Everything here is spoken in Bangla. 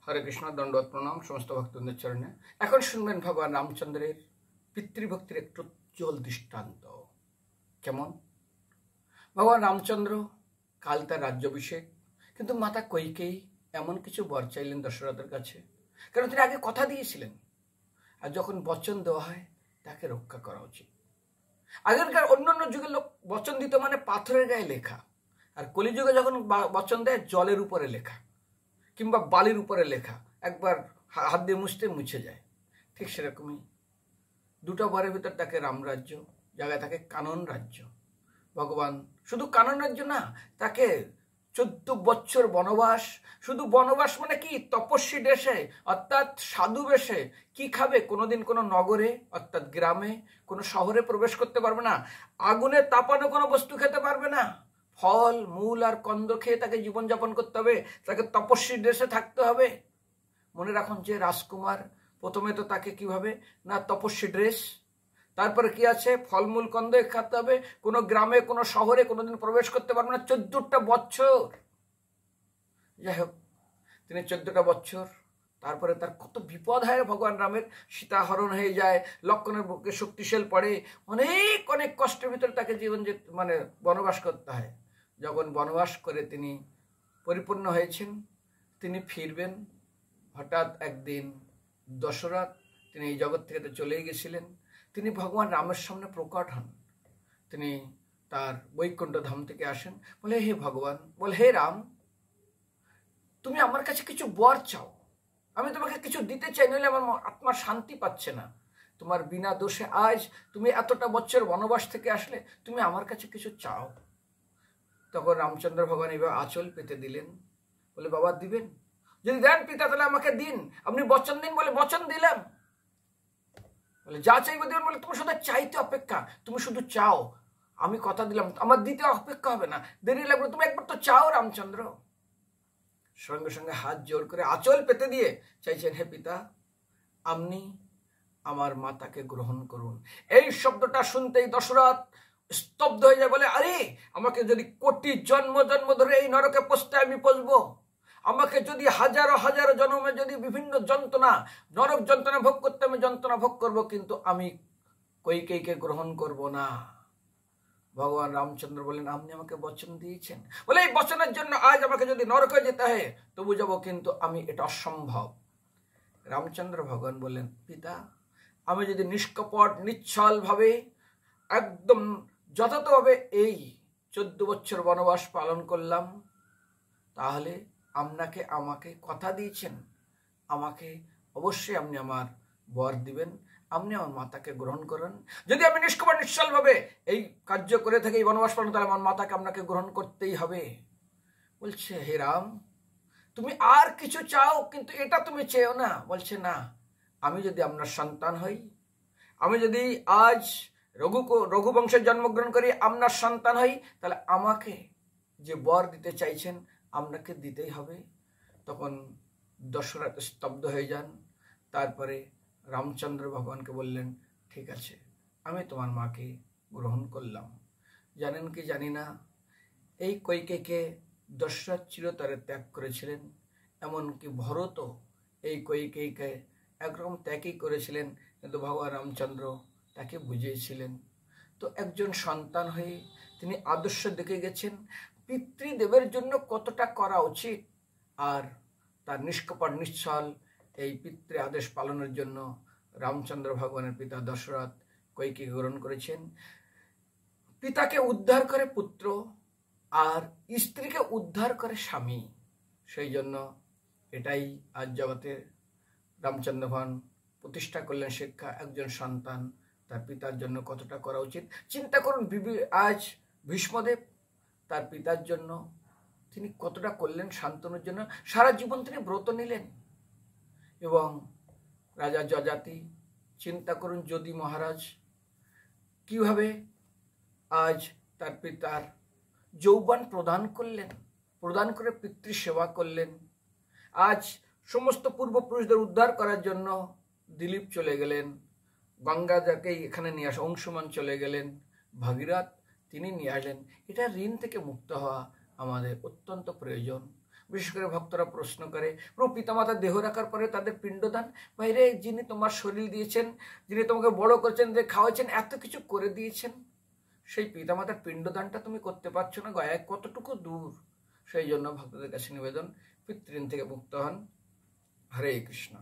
হরে কৃষ্ণ, দণ্ডবত প্রণাম সমস্ত ভক্তদের চরণে। এখন শুনবেন ভগবান রামচন্দ্রের পিতৃভক্তির একটু উজ্জ্বল দৃষ্টান্ত। কেমন? ভগবান রামচন্দ্র কাল তার রাজ্যাভিষেক, কিন্তু মাতা কৈকেয়ী এমন কিছু বর চাইলেন দশরথের কাছে, কারণ তিনি আগে কথা দিয়েছিলেন, আর যখন বচন দেওয়া হয় তাকে রক্ষা করা উচিত। আগেরকার অন্যান্য যুগের লোক বচন দিত মানে পাথরের গায়ে লেখা, আর কলিযুগে যখন বচন দেয় জলের উপরে লেখা কিংবা বালির উপরে লেখা, একবার হাত দিয়ে মুছে যায়। ঠিক সেরকমই দুটো বরের ভিতর থাকে রামরাজ্য, জায়গায় থাকে কানন রাজ্য। ভগবান শুধু কানন রাজ্য না, তাকে 14 বছর বনবাস। শুধু বনবাস মানে কি? তপস্বী দেশে অর্থাৎ সাধু বেশে। কি খাবে? কোনোদিন কোনো নগরে অর্থাৎ গ্রামে, কোনো শহরে প্রবেশ করতে পারবে না। আগুনে তাপানো কোনো বস্তু খেতে পারবে না। ফল মূল আর কন্দ খেয়ে তাকে জীবনযাপন করতে হবে, তাকে তপস্বী দেশে থাকতে হবে। মনে রাখুন যে রাজকুমার প্রথমে তো তাকে কিভাবে না, তপস্বী ড্রেস, তারপরে কি আছে, ফলমূল কন্দ খেতে হবে, কোনো গ্রামে কোনো শহরে কোনোদিন প্রবেশ করতে পারবে না 14টা বছর। যাই হোক, তিনি 14টা বছর, তারপরে তার কত বিপদ হয় ভগবান রামের। সীতা হরণ হয়ে যায়, লক্ষণের বুকে শক্তিশাল পড়ে, অনেক অনেক কষ্টের ভিতরে তাকে বনবাস করতে হয়। যখন বনবাস করে তিনি পরিপূর্ণ হয়েছেন, তিনি ফিরবেন। হঠাৎ একদিন দশরথ, তিনি এই জগৎ থেকে চলেই গেছিলেন, তিনি ভগবান রামের সামনে প্রকট হন। তিনি তার বৈকুণ্ঠ ধাম থেকে আসেন, বলে হে ভগবান, বলে হে রাম, তুমি আমার কাছে কিছু বর চাও, আমি তোমাকে কিছু দিতে চাই, নইলে আমার আত্মার শান্তি পাচ্ছে না। তোমার বিনা দোষে আজ তুমি এতটা বছর বনবাস থেকে আসলে, তুমি আমার কাছে কিছু চাও। তখন রামচন্দ্র ভগবান এবার আঁচল পেতে দিলেন, বলে বাবা দিবেন? যদি দেন পিতা তাহলে আমাকে দিন, আপনি বচন দিন। বলে বচন দিলাম। বলে যা চাইবে দেবেন। বলে তুমি শুধু চাইতে অপেক্ষা, তুমি শুধু চাও, আমি কথা দিলাম, আমার দিতে অপেক্ষা হবে না, দেরি লাগবে, তুমি একবার তো চাও রামচন্দ্র। সঙ্গে সঙ্গে হাত জোর করে আঁচল পেতে দিয়ে চাইছেন, হে পিতা, আপনি আমার মাতাকে গ্রহণ করুন। এই শব্দটা শুনতেই দশরথ স্তব্ধ হয়ে যায়, বলে আরে, আমাকে যদি কোটি জন্ম জন্ম ধরে এই নরকে পচতে আমি পচবো, আমাকে যদি হাজারো হাজারো জন্মে যদি বিভিন্ন যন্ত্রণা, নরক যন্ত্রণা ভোগ করতে আমি যন্ত্রণা ভোগ করব, কিন্তু আমি কৈকেয়ীকে গ্রহণ করব না। ভগবান রামচন্দ্র বলেন, আপনি আমাকে বচন দিয়েছেন, বলে এই বচনের জন্য আজ আমাকে যদি নরকে যেতে হয় তবু যাব, কিন্তু আমি এটা অসম্ভব। রামচন্দ্র ভগবান বললেন, পিতা, আমি যদি নিষ্কপট নিশ্চল ভাবে একদম যথাযথভাবে এই 14 বছর বনবাস পালন করলাম, তাহলে আপনাকে আমাকে কথা দিয়েছেন, আমাকে অবশ্যই আপনি আমার বর দিবেন, আপনি আমার মাতাকে গ্রহণ করেন। যদি আমি নিষ্কপট নিশ্চল ভাবে এই কার্য করে থাকি, এই বনবাস পালন, তাহলে আমার মাতাকে আপনাকে গ্রহণ করতেই হবে। বলছে, হে রাম, তুমি আর কিছু চাও, কিন্তু এটা তুমি চেয়েও না। বলছে, না, আমি যদি আপনার সন্তান হই, আমি যদি আজ রঘুবংশের জন্মগ্রহণ করি, আপনার সন্তান হই, তাহলে আমাকে যে বর দিতে চাইছেন আপনাকে দিতেই হবে। তখন দশরথ স্তব্ধ হয়ে যান। তারপরে রামচন্দ্র ভগবানকে বললেন, ঠিক আছে, আমি তোমার মাকে গ্রহণ করলাম। জানেন কি জানি না, এই কৈকেয়ীকে দশরথ চিরতরে ত্যাগ করেছিলেন, এমনকি ভরত এই কৈকেয়ীকে একরকম ত্যাগই করেছিলেন, কিন্তু ভগবান রামচন্দ্র তাকে বুঝিয়েছিলেন। তো একজন সন্তান হয়ে তিনি আদর্শ দেখে গেছেন পিতৃদেবের জন্য কতটা করা উচিত, আর তার নিষ্কপট নিশ্চল এই পিতৃ আদেশ পালনের জন্য রামচন্দ্র ভগবানের পিতা দশরথ কৈকেয়ী গ্রহণ করেছেন। পিতাকে উদ্ধার করে পুত্র, আর স্ত্রীকে উদ্ধার করে স্বামী। সেই জন্য এটাই আজ জগতে রামচন্দ্র ভগবান প্রতিষ্ঠা করলেন শিক্ষা, একজন সন্তান তার পিতার জন্য কতটা করা উচিত। চিন্তা করুন, আজ ভীষ্মদেব তার পিতার জন্য তিনি কতটা করলেন শান্তনুর জন্য, সারা জীবন তিনি ব্রত নিলেন। এবং রাজা যযাতি, চিন্তা করুন, যদু মহারাজ কিভাবে আজ তার পিতার যৌবন প্রদান করলেন, প্রদান করে পিতৃ সেবা করলেন। আজ সমস্ত পূর্বপুরুষদের উদ্ধার করার জন্য দিলীপ চলে গেলেন, গঙ্গাকে এখানে নিয়ে আসা, অংশুমান চলে গেলেন, ভাগীরথ তিনি নিয়ে আসলেন। এটা ঋণ থেকে মুক্ত হওয়া আমাদের অত্যন্ত প্রয়োজন। বিশেষ করে ভক্তরা প্রশ্ন করে, প্রভু পিতামাতা দেহ রাখার পরে তাদের পিণ্ডদান, বাইরে যিনি তোমার শরীর দিয়েছেন, যিনি তোমাকে বড় করেছেন, যে খাওয়াচ্ছেন, এত কিছু করে দিয়েছেন, সেই পিতামাতার পিণ্ডদানটা তুমি করতে পারছো না, গয়া কতটুকু দূর। সেই জন্য ভক্তদের কাছে নিবেদন, পিতৃঋণ থেকে মুক্ত হন। হরে কৃষ্ণ।